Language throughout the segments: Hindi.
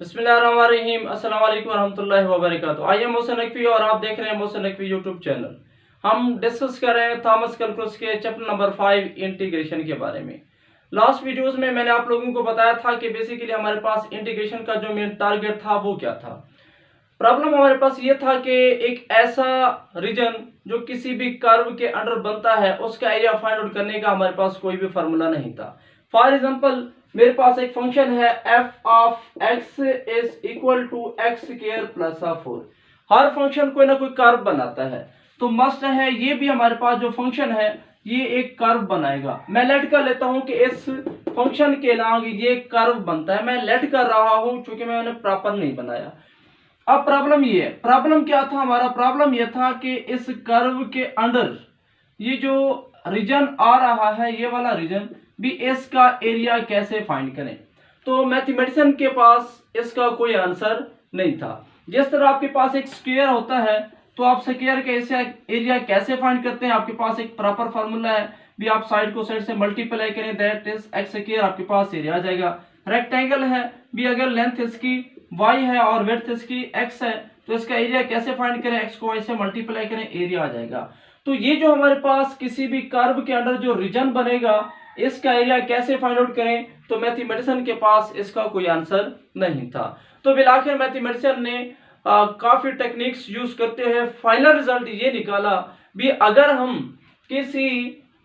बिस्मिल्लाहिर्रहमानिर्रहीम अस्सलाम वालेकुम रहमतुल्लाहि व बरकातुहू। आई एम मोहसिन नकवी और आप देख रहे हैं मोहसिन नकवी यूट्यूब चैनल। हम डिस्कस कर रहे हैं थॉमस कैलकुलस के चैप्टर नंबर 5 इंटीग्रेशन के बारे में। लास्ट वीडियोस में मैंने आप लोगों को बताया था कि बेसिकली हमारे पास इंटीग्रेशन का जो मेन टारगेट था वो क्या था। प्रॉब्लम हमारे पास ये था कि एक ऐसा रीजन जो किसी भी कर्व के अंडर बनता है उसका एरिया फाइंड आउट करने का हमारे पास कोई भी फार्मूला नहीं था। फॉर एग्जांपल मेरे पास एक फंक्शन है f of x is equal to x square plus 4। हर फंक्शन कोई ना कोई कर्व बनाता है, तो मस्ट है ये भी हमारे पास जो फंक्शन है ये एक कर्व बनाएगा। मैं लेट कर लेता हूं कि इस फंक्शन के अलावा ये कर्व बनता है। मैं लेट कर रहा हूं क्योंकि मैंने प्रॉपर नहीं बनाया। अब प्रॉब्लम ये है, प्रॉब्लम क्या था हमारा? प्रॉब्लम ये था कि इस कर्व के अंडर ये जो रीजन आ रहा है, ये वाला रीजन भी, इसका एरिया कैसे फाइंड करें। तो मैथमेटिशियन के पास इसका कोई आंसर नहीं था। जिस तरह आपके पास एक स्क्वायर होता है तो आप स्क्वायर का एरिया कैसे फाइंड करते हैं, आपके पास एक प्रॉपर फार्मूला है भी, आप साइड को साइड से मल्टीप्लाई करें दैट इज एक्स स्क्वायर, आपके पास एरिया आ जाएगा। रेक्टेंगल है भी, अगर लेंथ इसकी y है और विड्थ इसकी x है तो इसका एरिया कैसे फाइंड करें, x को y से मल्टीप्लाई करें, एरिया आ जाएगा। तो ये जो हमारे पास किसी भी कर्व के अंडर जो रीजन बनेगा इसका एरिया कैसे फाइंड आउट करें, तो मैथमेटिशियन के पास इसका कोई आंसर नहीं था। तो बिलाखिर मैथमेटिशियन ने काफी टेक्निक्स यूज करते हुए फाइनल रिजल्ट ये निकाला भी, अगर हम किसी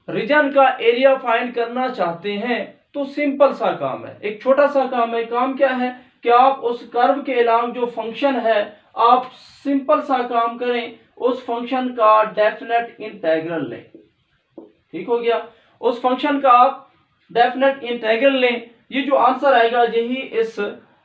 रीजन का एरिया फाइंड करना चाहते हैं तो सिंपल सा काम है, एक छोटा सा काम है। काम क्या है कि आप उस कर्व के अलावा जो फंक्शन है आप सिंपल सा काम करें, उस फंक्शन का डेफिनेट इंटीग्रल लें। ठीक हो गया, उस फंक्शन का आप डेफिनेट इंटीग्रल लें, ये जो आंसर आएगा यही इस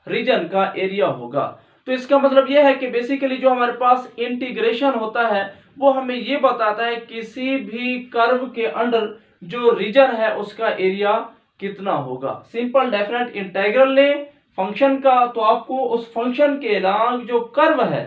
रीजन का एरिया होगा। तो इसका मतलब यह है कि बेसिकली जो हमारे पास इंटीग्रेशन होता है वो हमें ये बताता है किसी भी कर्व के अंडर जो रीजन है उसका एरिया कितना होगा। सिंपल डेफिनेट इंटीग्रल लें फंक्शन का, तो आपको उस फंक्शन के अलावा जो कर्व है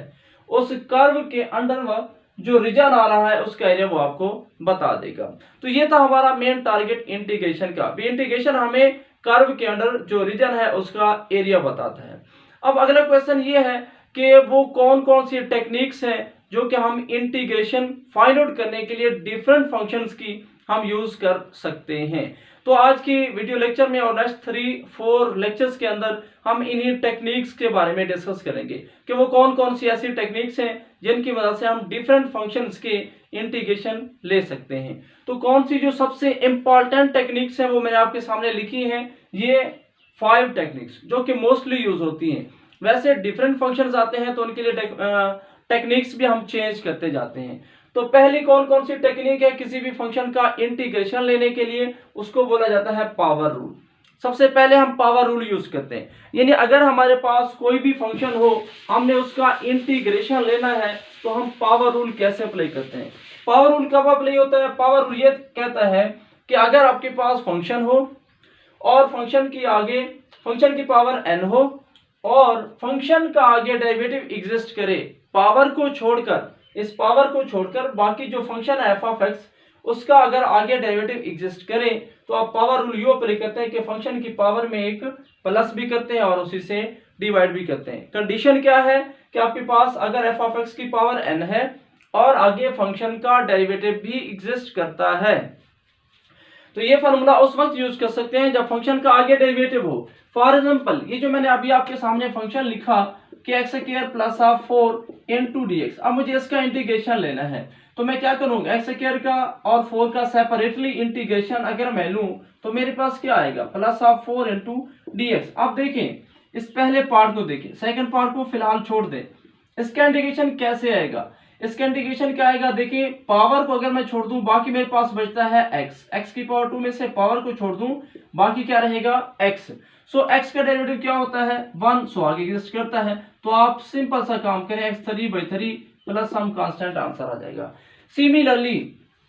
उस कर्व के अंडर जो रीजन आ रहा है उसका एरिया वो आपको बता देगा। तो ये था हमारा मेन टारगेट इंटीग्रेशन का भी। इंटीग्रेशन हमें कर्व के अंडर जो रीजन है उसका एरिया बताता है। अब अगला क्वेश्चन ये है कि वो कौन कौन सी टेक्निक्स हैं जो कि हम इंटीग्रेशन फाइंड आउट करने के लिए डिफरेंट फंक्शंस की हम यूज कर सकते हैं। तो आज की वीडियो लेक्चर में और नेक्स्ट 3-4 लेक्चर्स के अंदर हम इन्हीं टेक्निक्स के बारे में डिस्कस करेंगे कि वो कौन कौन सी ऐसी टेक्निक्स हैं जिनकी मदद से हम डिफरेंट फंक्शंस के इंटीग्रेशन ले सकते हैं। तो कौन सी जो सबसे इंपॉर्टेंट टेक्निक्स हैं वो मैंने आपके सामने लिखी हैं, ये 5 टेक्निक्स जो कि मोस्टली यूज होती हैं। वैसे डिफरेंट फंक्शंस आते हैं तो उनके लिए टेक्निक्स भी हम चेंज करते जाते हैं। तो पहली कौन कौन सी टेक्निक है किसी भी फंक्शन का इंटीग्रेशन लेने के लिए, उसको बोला जाता है पावर रूल। सबसे पहले हम पावर रूल यूज करते हैं, यानी अगर हमारे पास कोई भी फंक्शन हो हमने उसका इंटीग्रेशन लेना है तो हम पावर रूल कैसे अप्लाई करते हैं। पावर रूल कब अप्लाई होता है? पावर रूल ये कहता है कि अगर आपके पास फंक्शन हो और फंक्शन की पावर n हो और फंक्शन का आगे डेरिवेटिव एग्जिस्ट करे, पावर को छोड़कर, इस पावर को छोड़कर बाकी जो फंक्शन है f ऑफ x उसका अगर आगे डेरिवेटिव एग्जिस्ट करे तो आप पावर रूल यू अप्लाई करते हैं कि फंक्शन की पावर में एक प्लस भी करते हैं और उसी से डिवाइड भी करते हैं। कंडीशन क्या है कि आपके पास अगर f ऑफ x की पावर n है और आगे फंक्शन का डेरिवेटिव भी एग्जिस्ट करता है तो ये फॉर्मूला उस वक्त यूज कर सकते हैं जब फंक्शन का आगे डेरिवेटिव हो। फॉर एग्जांपल ये जो मैंने अभी आपके सामने फंक्शन लिखा कि x square plus 4 into dx, अब मुझे इसका इंटीग्रेशन लेना है तो मैं क्या करूंगा, एक्स स्क्वायर का और 4 का सेपरेटली इंटीग्रेशन अगर मैं लूं तो मेरे पास क्या आएगा, प्लस 4 इंटू dx। अब देखें इस पहले पार्ट को देखें, सेकंड पार्ट को फिलहाल छोड़ दें। इसका इंटीग्रेशन कैसे आएगा? इसका इंटीग्रेशन क्या आएगा, देखिए पावर को अगर मैं छोड़ दूं बाकी मेरे पास बचता है x की पावर 2 में से पावर को छोड़ दूं बाकी क्या रहेगा x। सो x का डेरिवेटिव क्या होता है 1, सो आगे एग्जिस्ट करता है। तो आप सिंपल सा काम करें x3/3 plus some constant, answer आ जाएगा। सिमिलरली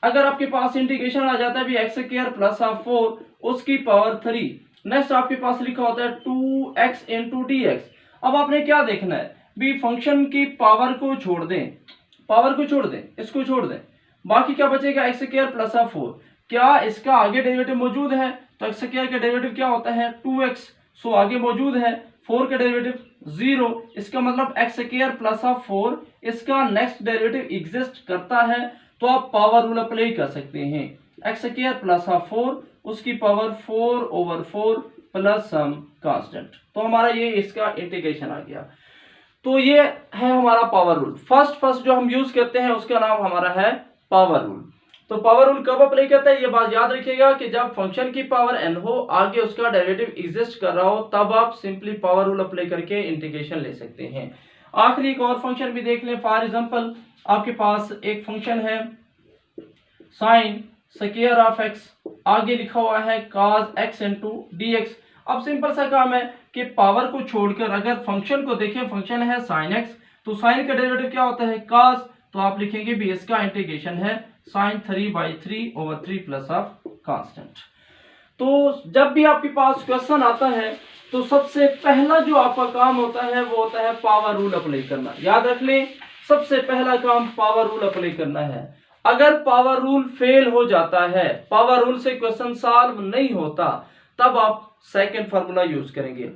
अगर आपके पास इंटीग्रेशन आ जाता है भी एक्स स्क्वायर प्लस 4 उसकी पावर 3, नेक्स्ट आपके पास लिखा होता है 2x इंटू dx। अब आपने क्या देखना है भी, फंक्शन की पावर को छोड़ दें, इसको छोड़ दें, बाकी क्या बचेगा एक्स स्क्वायर प्लस 4। क्या इसका आगे डेरिवेटिव मौजूद है? तो एक्स स्क्वायर का डेरिवेटिव क्या होता है 2x, सो आगे मौजूद है। 4 का डेरिवेटिव 0, इसका मतलब एक्स स्क्वायर प्लस ऑफ 4 इसका नेक्स्ट डेरिवेटिव एग्जिस्ट करता है, तो आप पावर रूल अप्लाई कर सकते हैं। एक्स स्क्वायर प्लस ऑफ 4 उसकी पावर 4/4 प्लस सम कांस्टेंट, तो हमारा ये इसका इंटीग्रेशन आ गया। तो ये है हमारा पावर रूल। फर्स्ट जो हम यूज करते हैं उसका नाम हमारा है पावर रूल। तो पावर रूल कब अप्लाई करता है, ये बात याद रखिएगा कि जब फंक्शन की पावर n हो, आगे उसका डेरिवेटिव एग्जिस्ट कर रहा हो, तब आप सिंपली पावर रूल अप्लाई करके इंटीग्रेशन ले सकते हैं। आखिरी एक और फंक्शन भी देख लें। फॉर एग्जांपल आपके पास एक फंक्शन है साइन स्क्वायर ऑफ x, आगे लिखा हुआ है cos x इंटू dx। अब सिंपल सा काम है कि पावर को छोड़कर अगर फंक्शन को देखें, फंक्शन है sin x, तो साइन का डेरिवेटिव क्या होता है cos, तो आप लिखेंगे भी इसका इंटीग्रेशन है sin 3/3/3 प्लस ऑफ कांस्टेंट। तो जब भी आपके पास क्वेश्चन आता है तो सबसे पहला जो आपका काम होता है वो होता है पावर रूल अप्लाई करना। याद रख लें, सबसे पहला काम पावर रूल अप्लाई करना है। अगर पावर रूल फेल हो जाता है, पावर रूल से क्वेश्चन सॉल्व नहीं होता, तब आप सेकंड फार्मूला यूज करेंगे।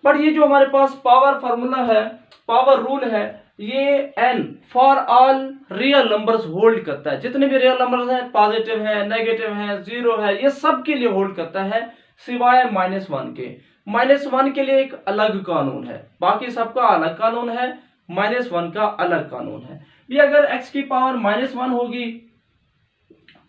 बट ये जो हमारे पास पावर फार्मूला है, पावर रूल है, ये n for all real numbers hold करता है। जितने भी रियल नंबर्स हैं, पॉजिटिव है, नेगेटिव है, जीरो है, ये सब के लिए होल्ड करता है सिवाय -1 के। -1 के लिए एक अलग कानून है, बाकी सबका अलग कानून है, -1 का अलग कानून है। भी अगर x की पावर -1 होगी,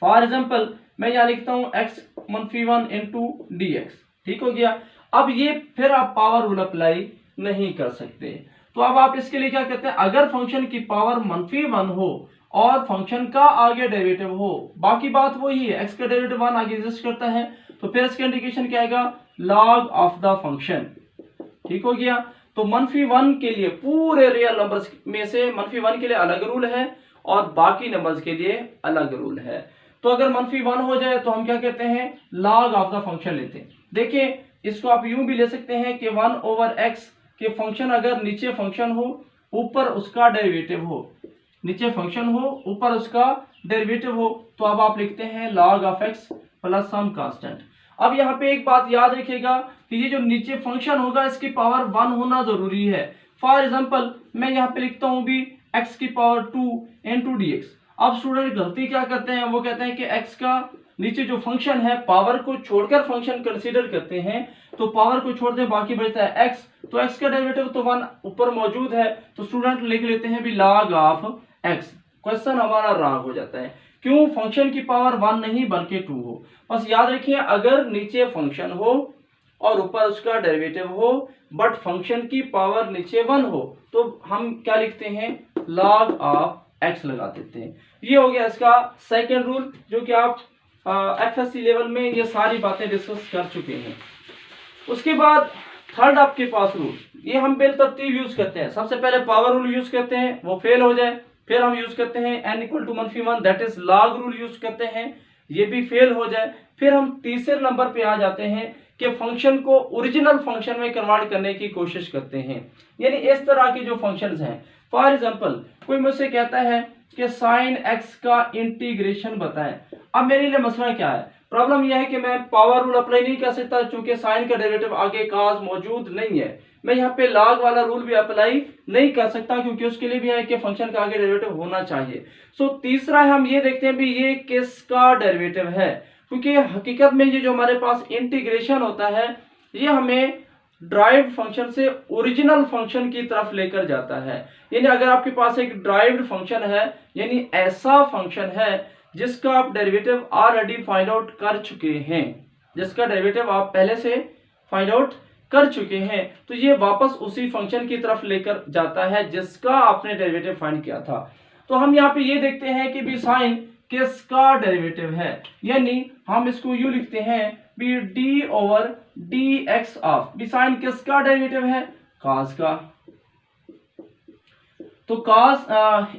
फॉर एग्जाम्पल मैं यहां लिखता हूं x-1 इंटू dx, ठीक हो गया। अब ये फिर आप पावर रूल अप्लाई नहीं कर सकते, तो अब आप इसके लिए क्या कहते हैं, अगर फंक्शन की पावर -1 हो और फंक्शन का आगे डेरिवेटिव हो, बाकी बात वही है, x का डेरिवेटिव 1 आगे एग्जिस्ट करता है, तो फिर इसका इंडिकेशन क्या आएगा, log ऑफ द फंक्शन, ठीक हो गया। तो -1 के लिए पूरे रियल नंबर्स में से -1 के लिए अलग रूल है और बाकी नंबर्स के लिए अलग रूल है। तो अगर -1 हो जाए तो हम क्या कहते हैं, log ऑफ द फंक्शन लेते हैं। देखिए इसको आप यूं भी ले सकते हैं कि 1/x के फंक्शन अगर नीचे फंक्शन हो, ऊपर उसका डेरिवेटिव हो, नीचे फंक्शन हो, ऊपर उसका डेरिवेटिव हो, तो अब आप लिखते हैं log of x plus some constant. अब यहाँ पे एक बात याद रखिएगा कि ये जो नीचे फंक्शन होगा इसकी पावर 1 होना जरूरी है। फॉर एग्जांपल मैं यहाँ पे लिखता हूँ भी x की पावर 2 इंटू dx। अब स्टूडेंट गलती क्या करते हैं, वो कहते हैं कि x का नीचे जो फंक्शन है पावर को छोड़कर फंक्शन कंसीडर करते हैं, तो पावर को छोड़ दें, बाकी बचता है x, तो x का डेरिवेटिव तो 1 ऊपर मौजूद है, तो स्टूडेंट लिख लेते हैं भी log ऑफ x। क्वेश्चन हमारा रॉन्ग हो जाता है, क्यों, फंक्शन की पावर 1 नहीं बल्कि 2 हो। बस याद रखिए, अगर नीचे फंक्शन हो और ऊपर उसका डेरिवेटिव हो बट फंक्शन की पावर नीचे 1 हो, तो हम क्या लिखते हैं, log ऑफ x लगा देते हैं। ये हो गया इसका सेकेंड रूल, जो कि आप FSC लेवल में ये सारी बातें डिस्कस कर चुके हैं। उसके बाद थर्ड आपके पास रूल, ये हम बेतरतीब यूज करते हैं। सबसे पहले पावर रूल यूज करते हैं, वो फेल हो जाए, फिर हम यूज करते हैं n equal to -1 that is log rule use करते हैं, ये भी फेल हो जाए, फिर हम तीसरे नंबर पे आ जाते हैं कि फंक्शन को ओरिजिनल फंक्शन में कन्वर्ट करने की कोशिश करते हैं। यानी इस तरह के जो फंक्शंस हैं, फॉर एग्जांपल कोई मुझसे कहता है कि sin x का इंटीग्रेशन बताएं। अब मेरे लिए मसला क्या है, प्रॉब्लम यह है कि मैं पावर रूल अप्लाई नहीं कर सकता, चूंकि साइन का डेरिवेटिव आगे cos मौजूद नहीं है। मैं यहाँ पे log वाला रूल भी अप्लाई नहीं कर सकता, क्योंकि उसके लिए भी है कि फंक्शन का आगे डेरिवेटिव होना चाहिए। सो तीसरा हम ये देखते हैं भी ये किसका डेरिवेटिव है, क्योंकि हकीकत में ये जो हमारे पास इंटीग्रेशन होता है ये हमें ड्राइव्ड फंक्शन से ओरिजिनल फंक्शन की तरफ लेकर जाता है। यानी अगर आपके पास एक ड्राइव्ड फंक्शन है, यानी ऐसा फंक्शन है जिसका आप डेरिवेटिव ऑलरेडी फाइंड आउट कर चुके हैं, जिसका डेरिवेटिव आप पहले से फाइंड आउट कर चुके हैं, तो ये वापस उसी फंक्शन की तरफ लेकर जाता है जिसका आपने डेरिवेटिव फाइंड किया था। तो हम यहाँ पे ये देखते हैं कि भी साइन किसका डेरिवेटिव है, यानी हम इसको यू लिखते हैं भी d/dx ऑफ, भी साइन किसका डेरिवेटिव है, cos का। तो cos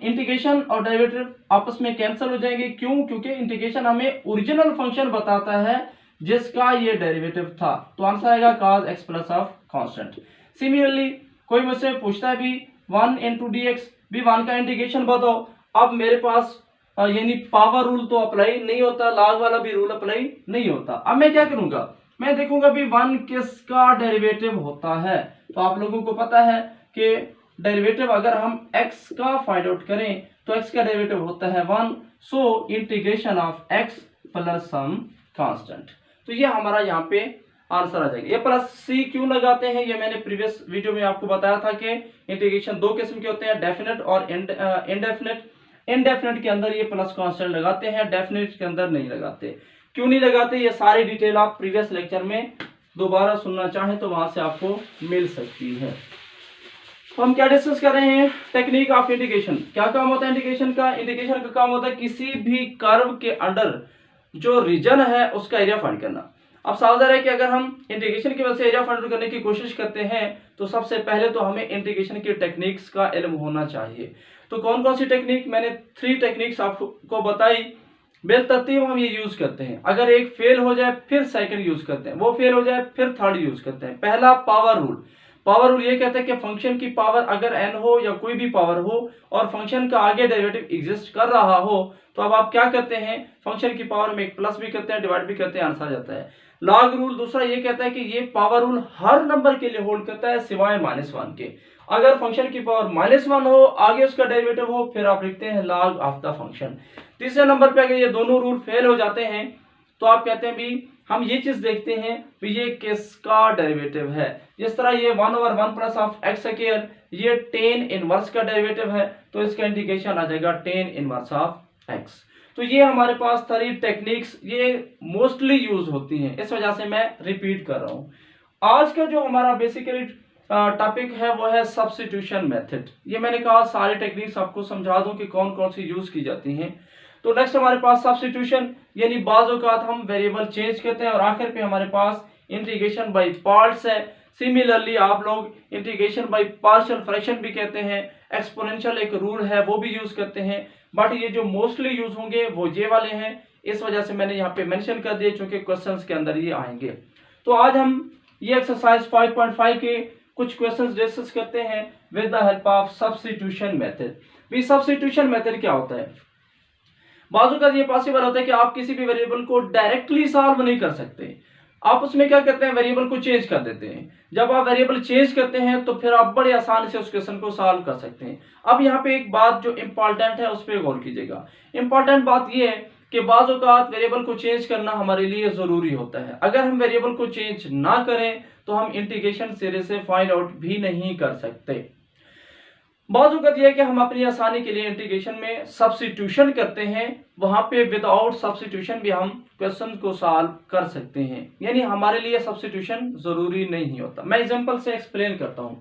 इंटीग्रेशन और डेरिवेटिव आपस में कैंसिल हो जाएंगे, क्यों, क्योंकि इंटीग्रेशन हमें ओरिजिनल फंक्शन बताता है जिसका ये डेरिवेटिव था, तो आंसर आएगा cos x plus of constant. Similarly कोई मुझसे पूछता है भी 1 इंटू dx, भी 1 का इंटीग्रेशन बताओ। अब मेरे पास यानी पावर रूल तो अप्लाई नहीं होता, log वाला भी रूल अप्लाई नहीं होता। अब मैं क्या करूंगा, मैं देखूंगा भी 1 किसका डेरिवेटिव होता है, तो आप लोगों को पता है कि डेरिवेटिव अगर हम x का फाइंड आउट करें तो x का डेरिवेटिव होता है 1, so integration of x plus some constant. तो ये हमारा यहाँ पे आंसर आ जाएगा। ये प्लस सी क्यों लगाते हैं, ये मैंने प्रीवियस वीडियो में आपको बताया था कि इंटीग्रेशन दो किस्म के होते हैं, डेफिनेट और इनडेफिनेट। इनडेफिनेट के अंदर ये प्लस कांस्टेंट लगाते हैं, डेफिनेट के अंदर नहीं लगाते। क्यों नहीं लगाते, ये सारी डिटेल आप प्रीवियस लेक्चर में दोबारा सुनना चाहें तो वहां से आपको मिल सकती है। तो हम क्या डिस्कस कर रहे हैं, टेक्निक ऑफ इंटीग्रेशन। क्या काम होता है इंटीग्रेशन का? इंटीग्रेशन का काम होता है किसी भी कर्व के अंडर जो रीजन है उसका एरिया फाइंड करना। अब सावधान है कि अगर हम इंटीग्रेशन की वजह से एरिया फाइंड करने की कोशिश करते हैं तो सबसे पहले तो हमें इंटीग्रेशन की टेक्निक्स का इल्म होना चाहिए। तो कौन कौन सी टेक्निक, मैंने 3 टेक्निक्स आपको बताई, बेतरतीब हम ये यूज करते हैं। अगर एक फेल हो जाए फिर सेकंड यूज करते हैं, वो फेल हो जाए फिर थर्ड यूज करते हैं। पहला पावर रूल। पावर रूल ये कहता है कि फंक्शन की पावर अगर n हो या कोई भी पावर हो और फंक्शन का आगे डेरिवेटिव एग्जिस्ट कर रहा हो तो अब आप क्या करते हैं, फंक्शन की पावर में एक प्लस भी करते हैं, डिवाइड भी करते हैं, आंसर आ जाता है। लॉग रूल दूसरा ये कहता है कि ये पावर रूल हर नंबर के लिए होल्ड करता है सिवाय -1 के। अगर फंक्शन की पावर -1 हो, आगे उसका डेरिवेटिव हो, फिर आप लिखते हैं लॉग ऑफ द फंक्शन। तीसरे नंबर पे अगर ये दोनों रूल फेल हो जाते हैं तो आप कहते हैं भी हम ये चीज देखते हैं भी ये किसका डेरिवेटिव है। जिस तरह ये 1/1 प्लस ऑफ एक्स स्क्वायर, ये tan इनवर्स का डेरिवेटिव है, तो इसका इंटीग्रेशन आ जाएगा tan इनवर्स ऑफ एक्स। तो ये हमारे पास 3 टेक्निक्स ये मोस्टली यूज होती हैं, इस वजह से मैं रिपीट कर रहा हूँ। आज का जो हमारा बेसिकली टॉपिक है वो है सब्स्टिट्यूशन मेथड। ये मैंने कहा सारी टेक्निक्स आपको समझा दूं कि कौन कौन सी यूज की जाती हैं। तो नेक्स्ट हमारे पास सब्स्टिट्यूशन, यानी बाज़ औक़ात हम वेरिएबल चेंज करते हैं, और आखिर पे हमारे पास इंटीग्रेशन बाय पार्ट्स है। सिमिलरली आप लोग इंटीग्रेशन बाय पार्शियल फ्रैक्शन भी कहते हैं, एक्सपोनेंशियल एक रूल है वो भी यूज करते हैं, बट ये जो मोस्टली यूज होंगे वो ये वाले हैं। इस वजह से मैंने यहाँ पे मेंशन कर दिए क्योंकि क्वेश्चंस के अंदर ये आएंगे। तो आज हम ये एक्सरसाइज 5.5 के कुछ क्वेश्चंस डिस्कस करते हैं with the help of substitution method. भी सब्स्टिट्यूशन मेथड क्या होता है? बाजू का ये पॉसिबल होता है कि आप किसी भी वेरिएबल को डायरेक्टली सॉल्व नहीं कर सकते, आप उसमें क्या करते हैं, वेरिएबल को चेंज कर देते हैं। जब आप वेरिएबल चेंज करते हैं तो फिर आप बड़े आसानी से उस क्वेश्चन को सॉल्व कर सकते हैं। अब यहाँ पे एक बात जो इंपॉर्टेंट है उस पर गौर कीजिएगा। इंपॉर्टेंट बात यह है कि बाज़ औक़ात वेरिएबल को चेंज करना हमारे लिए जरूरी होता है। अगर हम वेरिएबल को चेंज ना करें तो हम इंटीग्रेशन सिरे से फाइंड आउट भी नहीं कर सकते। बाज़ औक़ात यह है कि हम अपनी आसानी के लिए इंटीग्रेशन में सब्स्टिट्यूशन करते हैं, वहां पे विदाउट सब्स्टिट्यूशन भी हम क्वेश्चन को सॉल्व कर सकते हैं, यानी हमारे लिए सब्स्टिट्यूशन जरूरी नहीं होता। मैं एग्जांपल से एक्सप्लेन करता हूं।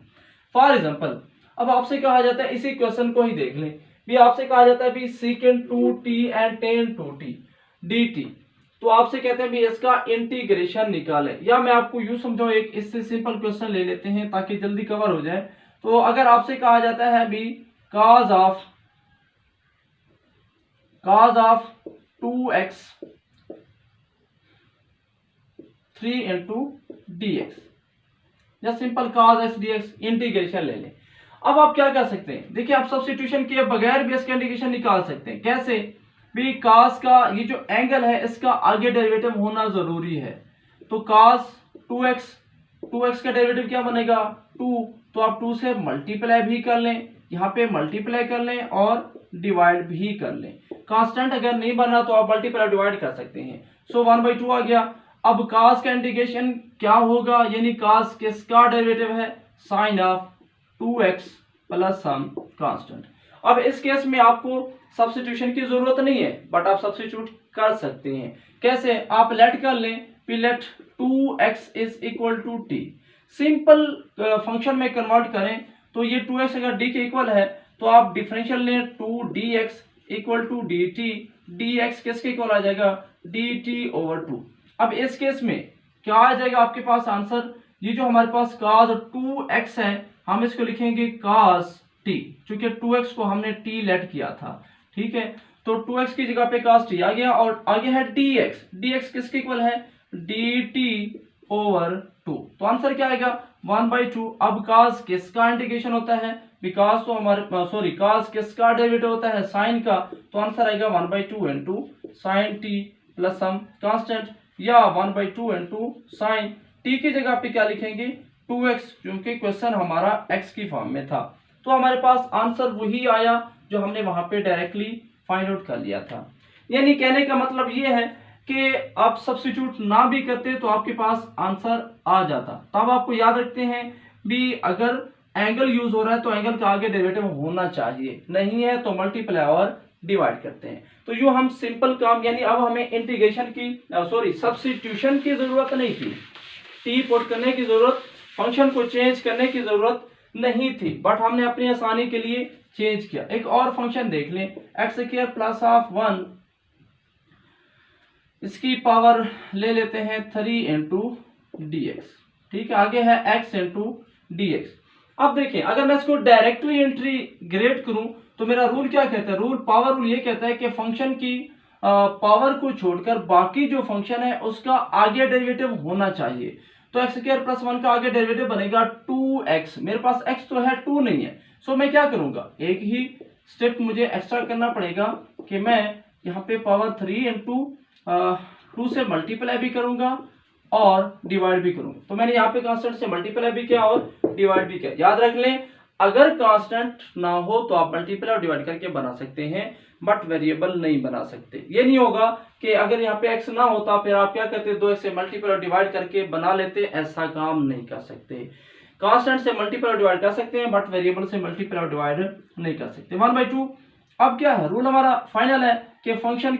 फॉर एग्जांपल, अब आपसे कहा जाता है, इसी क्वेश्चन को ही देख लें, भी आपसे कहा जाता है भी secant 2t and tan 2t dt, तो आपसे कहते हैं भी इसका इंटीग्रेशन निकालें। या मैं आपको यूं समझाऊं, एक इससे सिंपल क्वेश्चन ले लेते हैं ताकि जल्दी कवर हो जाए। तो अगर आपसे कहा जाता है भी cos of 2x 3 into dx, या simple cos x dx integration ले लें। अब आप क्या कर सकते हैं, देखिए आप सब्स्टिट्यूशन किए बगैर भी इसका इंटीग्रेशन निकाल सकते हैं। कैसे? भी cos का ये जो एंगल है इसका आगे डेरिवेटिव होना जरूरी है। तो cos 2x का डेरिवेटिव क्या बनेगा 2, तो आप 2 से मल्टीप्लाई भी कर लें, यहाँ पे मल्टीप्लाई कर लें और डिवाइड भी कर लें। कांस्टेंट अगर नहीं बना तो आप मल्टीप्लाई डिवाइड कर सकते हैं। सो 1/2 आ गया। अब cos का इंटीग्रेशन क्या होगा, यानी cos किसका डेरिवेटिव है, sine of 2x plus some constant. अब इस केस में आपको सब्स्टिट्यूशन की जरूरत नहीं है, बट आप सब्स्टिट्यूट कर सकते हैं। कैसे? आप लेट कर लें, let 2x is equal to t। Simple function में कन्वर्ट करें तो ये 2x अगर d के इक्वल है तो आप डिफरेंशियल लें 2dx equal to dt, dx किसके इक्वल आ जाएगा dt/2। अब इस केस में क्या आ जाएगा आपके पास आंसर, ये जो हमारे पास cos 2x है हम इसको लिखेंगे cos t, क्योंकि 2x को हमने t लेट किया था, ठीक है। तो 2x की जगह पे cos t आ गया, और आगे है dx किसके इक्वल है dt/2। तो आंसर क्या आएगा 1/2। अब cos किसका इंटीग्रेशन होता है, बिकॉज तो हमारे cos किसका डेरिवेटिव होता है साइन का, तो आंसर आएगा 1/2 into sine t plus some constant, या 1/2 इंटू साइन t की जगह पे क्या लिखेंगे 2x, क्योंकि क्वेश्चन हमारा x की फॉर्म में था, तो हमारे पास आंसर वही आया जो हमने वहां पे डायरेक्टली फाइंड आउट कर लिया था। यानी कहने का मतलब ये है कि आप सब्स्टिट्यूट ना भी करते तो आपके पास आंसर आ जाता। तब आपको याद रखते हैं भी, अगर एंगल यूज हो रहा है तो एंगल का आगे डेरिवेटिव होना चाहिए, नहीं है तो मल्टीप्लाई और डिवाइड करते हैं। तो यूं हम सिंपल काम, यानी अब हमें इंटीग्रेशन की सब्स्टिट्यूशन की जरूरत नहीं थी, टी पुट करने की जरूरत, फंक्शन को चेंज करने की जरूरत नहीं थी, बट हमने अपनी आसानी के लिए चेंज किया। एक और फंक्शन देख लें, एक्स स्क्वायर प्लस ऑफ 1, इसकी पावर ले लेते हैं 3 इंटू डी एक्स। ठीक है, आगे है x इंटू डी एक्स। अब देखें, अगर मैं इसको डायरेक्टली इंटीग्रेट करूं तो मेरा रूल क्या कहता है, पावर रूल ये कहता है कि फंक्शन की पावर को छोड़कर बाकी जो फंक्शन है उसका आगे डेरिवेटिव होना चाहिए। तो एक्स स्क्वायर प्लस 1 का आगे डेरिवेटिव बनेगा 2x। मेरे पास x तो है, 2 नहीं है, सो मैं क्या करूंगा, एक ही स्टेप मुझे एक्स्ट्रा करना पड़ेगा कि मैं यहाँ पे पावर 3 इंटू 2 से मल्टीप्लाई भी करूंगा और डिवाइड भी करूंगा। तो मैंने यहाँ पे कांस्टेंट से मल्टीप्लाई भी किया और डिवाइड भी किया। याद रख लें, अगर कांस्टेंट ना हो तो आप मल्टीप्लाई और डिवाइड करके बना सकते हैं, बट वेरिएबल नहीं बना सकते। ये नहीं होगा कि अगर यहाँ पे x ना होता फिर आप क्या करते, 2x से मल्टीप्लाई और डिवाइड करके बना लेते, ऐसा काम नहीं कर सकते। कांस्टेंट से मल्टीप्लाई और डिवाइड कर सकते हैं, बट वेरिएबल से मल्टीप्लाई और डिवाइड नहीं कर सकते। 1/2। अब क्या है, रूल हमारा फाइनल है कि फंक्शन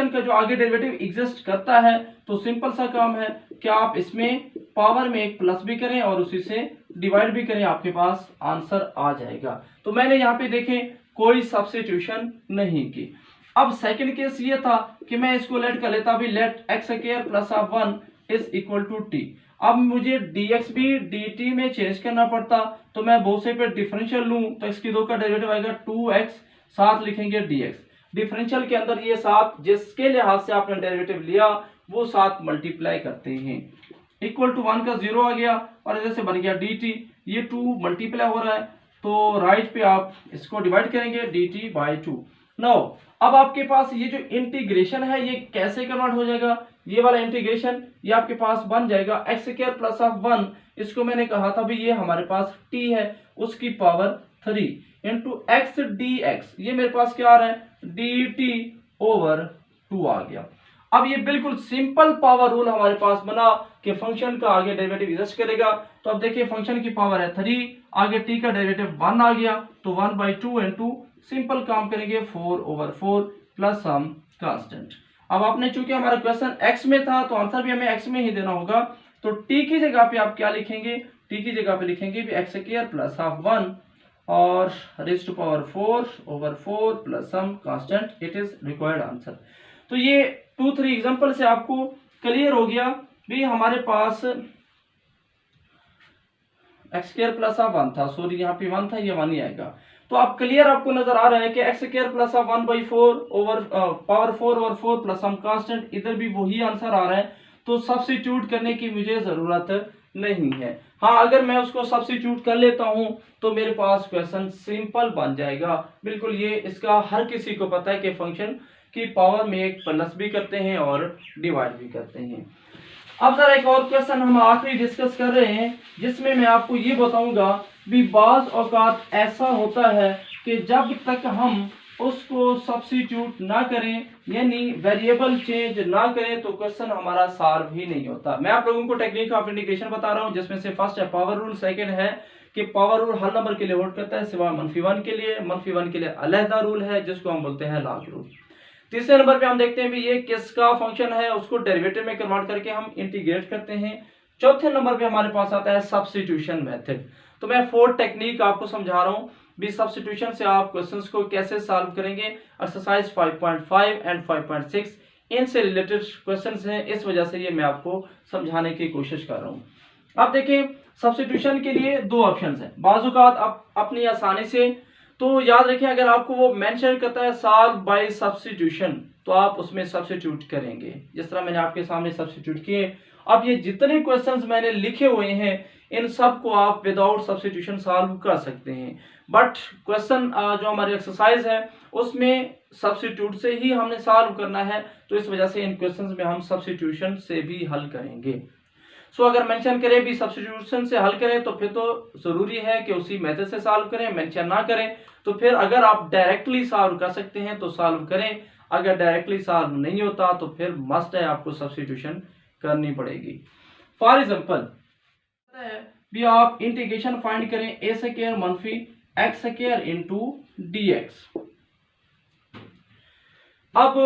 का जो आगे डेरिवेटिव एग्जिस्ट करता है, तो सिंपल सा काम है कि आप इसमें पावर में एक प्लस भी करें और उसी से डिवाइड भी करें, आपके पास आंसर आ जाएगा। तो मैंने यहाँ पे देखें कोई सब्स्टिट्यूशन नहीं की। अब सेकंड केस ये था कि मैं इसको लेट कर लेता, भी let x square plus of 1 is equal to t. अब मुझे dx भी dt में चेंज करना पड़ता, तो मैं बोथ से पे डिफरेंशियल लूं तो इसकी 2 का डेरिवेटिव आएगा 2x, साथ लिखेंगे dx। डिफरेंशियल के अंदर ये साथ जिसके लिहाज से आपने डेरिवेटिव लिया वो साथ मल्टीप्लाई करते हैं, इक्वल टू 1 का 0 आ गया और इधर से बन गया dt। ये 2 मल्टीप्लाई हो रहा है तो राइट पे आप इसको डिवाइड करेंगे dt/2। नाउ अब आपके पास ये जो इंटीग्रेशन है ये कैसे कन्वर्ट हो जाएगा, ये वाला इंटीग्रेशन ये आपके पास बन जाएगा एक्स स्क्वायर प्लस ऑफ 1, इसको मैंने कहा था भी ये हमारे पास t है, उसकी power 3 into x D x, ये मेरे पास क्या आ रहा है dt/2 आ गया। अब ये बिल्कुल सिंपल पावर रूल हमारे पास बना कि फंक्शन का आगे डेरिवेटिव एग्जिस्ट करेगा। तो अब देखिए फंक्शन की पावर है 3, आगे t का डेरिवेटिव 1 आ गया, तो 1/2 इंटू सिंपल काम करेंगे 4/4 प्लस सम कांस्टेंट। अब आपने चूंकि हमारा क्वेश्चन x में था तो आंसर भी हमें x में ही देना होगा, तो t की जगह पे आप क्या लिखेंगे, t की जगह पे लिखेंगे भी एक्स स्क्वायर प्लस ऑफ 1 और raise to power 4/4 plus some constant, it is required answer. तो ये 2-3 एग्जांपल से आपको क्लियर हो गया भी हमारे पास एक्स स्क्वायर प्लस ऑफ 1 था, सॉरी यहाँ पे 1 था, ये 1 ही आएगा। तो आप क्लियर आपको नजर आ रहा है कि x square plus of 1/4 over power 4/4 plus some constant, इधर भी वही आंसर आ रहा है, तो सब्स्टिट्यूट करने की मुझे जरूरत नहीं है। हाँ, अगर मैं उसको सब्स्टिट्यूट कर लेता हूं तो मेरे पास क्वेश्चन सिंपल बन जाएगा। बिल्कुल ये इसका हर किसी को पता है कि फंक्शन की पावर में एक प्लस भी करते हैं और डिवाइड भी करते हैं। अब जरा एक और क्वेश्चन हम आखिरी डिस्कस कर रहे हैं, जिसमें मैं आपको ये बताऊंगा भी बाज औकात ऐसा होता है कि जब तक हम उसको सब्स्टिट्यूट ना करें यानी वेरिएबल चेंज ना करें तो क्वेश्चन हमारा सॉल्व ही नहीं होता। मैं आप लोगों को टेक्निक ऑफ इंटीग्रेशन बता रहा हूं, जिसमें से फर्स्ट है पावर रूल, सेकंड है कि पावर रूल हर नंबर के लिए होल्ड करता है सिवाय -1 के लिए, -1 के लिए अलहदा रूल है जिसको हम बोलते हैं लॉग रूल। तीसरे नंबर पे हम देखते हैं भी ये किसका फंक्शन है, उसको डेरिवेटिव में कन्वर्ट करके हम इंटीग्रेट करते हैं। चौथे नंबर पे हमारे पास आता है सब्स्टिट्यूशन मेथड। तो मैं 4 टेक्निक आपको समझा रहा हूं भी सब्स्टिट्यूशन से आप क्वेश्चंस को कैसे सॉल्व करेंगे। एक्सरसाइज 5.5 एंड 5.6 इनसे रिलेटेड क्वेश्चंस हैं, इस वजह से ये मैं आपको समझाने की कोशिश कर रहा हूं। अब देखें सब्स्टिट्यूशन के लिए 2 ऑप्शंस हैं, बाजुकात आप अपनी आसानी से, तो याद रखें अगर आपको वो मेंशन करता है सॉल्व बाय सब्स्टिट्यूशन तो आप उसमें सब्स्टिट्यूट करेंगे, जिस तरह मैंने आपके सामने सब्स्टिट्यूट किए। अब ये जितने क्वेश्चंस मैंने लिखे हुए हैं इन सब को आप विदाउट सब्स्टिट्यूशन सॉल्व कर सकते हैं, बट क्वेश्चन जो हमारी एक्सरसाइज है उसमें सब्स्टिट्यूट से ही हमने सॉल्व करना है, तो इस वजह से इन क्वेश्चंस में हम सब्स्टिट्यूशन से भी हल करेंगे। सो अगर मेंशन करें भी सब्स्टिट्यूशन से हल करें तो फिर तो जरूरी है कि उसी मेथड से सॉल्व करें, मेंशन ना करें तो फिर अगर आप डायरेक्टली सॉल्व कर सकते हैं तो सॉल्व करें, अगर डायरेक्टली सॉल्व नहीं होता तो फिर मस्ट है आपको सब्स्टिट्यूशन करनी पड़ेगी। फॉर एग्जांपल भी आप इंटीग्रेशन फाइंड करें ए स्क्वायर मनफी x square into D x. अब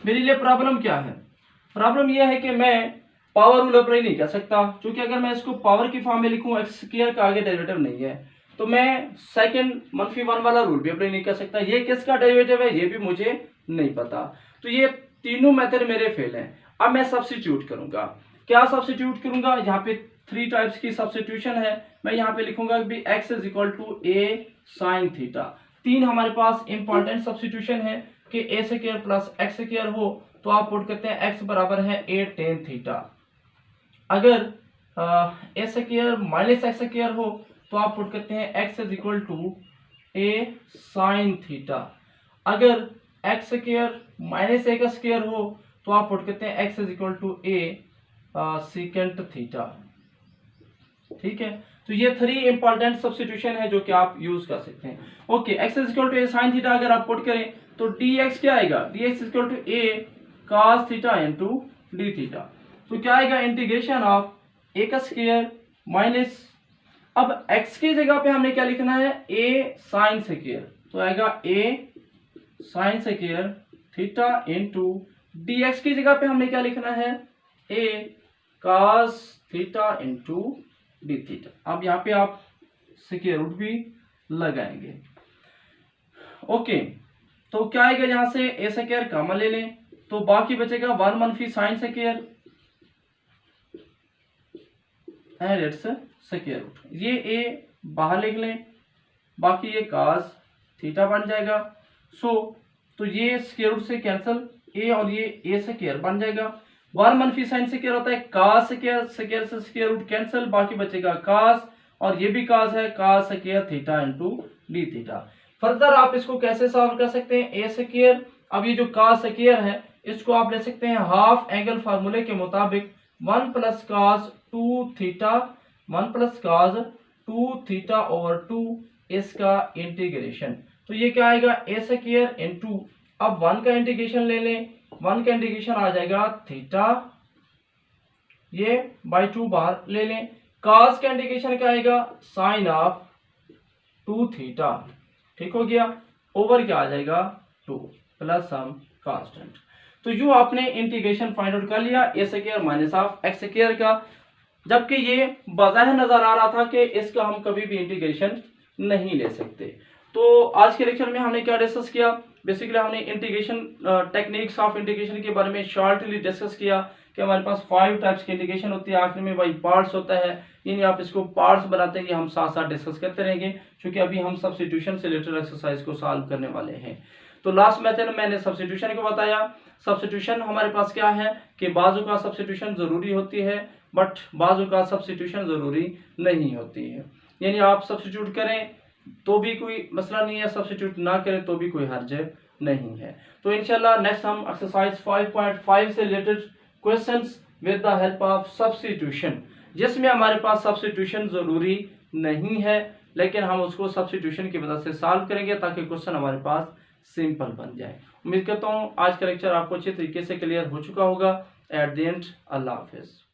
मेरे लिए प्रॉब्लम क्या है, प्रॉब्लम यह है कि मैं पावर रूल अप्लाई नहीं कर सकता, क्योंकि अगर मैं इसको पावर की फॉर्म में लिखूं एक्स स्क्वायर का आगे डेरिवेटिव नहीं है तो मैं सेकंड -1 वाला रूल भी अप्लाई नहीं कर सकता। ये किसका डेरिवेटिव है ये भी मुझे नहीं पता, तो ये तीनों मेथड मेरे फेल हैं। अब मैं सब्स्टिट्यूट करूंगा, क्या सब्स्टिट्यूट करूंगा, यहाँ पे 3 टाइप्स की सब्स्टिट्यूशन है। मैं यहाँ पे लिखूंगा कि x is equal to a sine theta. 3 हमारे पास इंपॉर्टेंट सब्स्टिट्यूशन है कि a square plus x square हो तो आप पुट करते हैं x बराबर है ए टेन थीटा। अगर a square minus x square हो तो आप पुट करते हैं x is equal to a sine theta. अगर एक्स स्क्वायर माइनस ए का स्क्वायर हो तो आप पुट करते हैं x is equal to a secant theta. ठीक है, तो ये 3 इंपॉर्टेंट सब्स्टिट्यूशन है जो कि आप यूज कर सकते हैं। Okay, x is equal to a sine theta अगर आप पुट करें तो dx क्या आएगा, dx is equal to a cos theta into d theta. तो क्या आएगा, इंटीग्रेशन ऑफ ए का स्क्वायर माइनस, अब x की जगह पे हमने क्या लिखना है, a साइन स्क्वायर, तो आएगा a sine square theta into dx की जगह पे हमने क्या लिखना है, a cos theta into d theta. अब यहाँ पे आप स्क्वायर रूट भी लगाएंगे। ओके, तो क्या आएगा, यहाँ से ए स्क्वायर कॉमन ले लें तो बाकी बचेगा 1 मनफी sine square and its square root. ये ए बाहर लिख लें, बाकी ये cos थीटा बन जाएगा। तो ये स्क्वायर रूट से कैंसिल, ए और ये ए स्क्वायर बन जाएगा। 1 मनफी साइन स्क्वायर होता है cos स्क्वायर, स्क्वायर से स्क्वायर रूट कैंसिल, बाकी बचेगा cos और ये भी cos है, cos square theta into d theta. Further आप इसको कैसे सॉल्व कर सकते हैं, ए स्क्वायर, अब ये जो cos स्क्वायर है इसको आप ले सकते हैं हाफ एंगल फार्मूले के मुताबिक 1 plus cos 2 theta, 1 plus cos 2 theta over 2 इसका इंटीग्रेशन। तो ये क्या आएगा, ए स्क्वायर इनटू, अब 1 का इंटीग्रेशन ले लें, 1 का इंटीग्रेशन आ जाएगा थीटा, ये बाई 2 बाहर ले लें, cos का इंटीग्रेशन क्या आएगा, साइन ऑफ 2 थीटा। ठीक हो गया, ओवर क्या आ जाएगा 2 प्लस सम कांस्टेंट। तो यूं आपने इंटीग्रेशन फाइंड आउट कर लिया a square minus of x square का, जबकि ये बज़ाहिर नजर आ रहा था कि इसका हम कभी भी इंटीग्रेशन नहीं ले सकते। तो आज के लेक्चर में हमने क्या डिस्कस किया, बेसिकली हमने इंटीग्रेशन टेक्निक्स ऑफ इंटीग्रेशन के बारे में शॉर्टली डिस्कस किया कि हमारे पास 5 टाइप्स की इंटीग्रेशन होती है, आखिर में बाई पार्ट्स होता है, यानी आप इसको पार्ट्स बनाते हैं, हम साथ साथ डिस्कस करते रहेंगे क्योंकि अभी हम सब्स्टिट्यूशन से रिलेटेड एक्सरसाइज को सॉल्व करने वाले हैं। तो लास्ट मेथड मैंने सब्स्टिट्यूशन को बताया। सब्स्टिट्यूशन हमारे पास क्या है कि बाजू का सब्स्टिट्यूशन जरूरी होती है बट बाजू का सब्स्टिट्यूशन जरूरी नहीं होती है, यानी आप सब्स्टिट्यूट करें तो भी कोई मसला नहीं है, सब्स्टिट्यूट ना करें तो भी कोई हर्ज नहीं है। तो इंशाल्लाह नेक्स्ट हम एक्सरसाइज 5.5 से related questions with the help of substitution, जिसमें हमारे पास सब्स्टिट्यूशन जरूरी नहीं है लेकिन हम उसको सब्स्टिट्यूशन की मदद से सॉल्व करेंगे ताकि क्वेश्चन हमारे पास सिंपल बन जाए। उम्मीद करता हूँ आज का लेक्चर आपको अच्छे तरीके से क्लियर हो चुका होगा। At the end Allah Hafiz.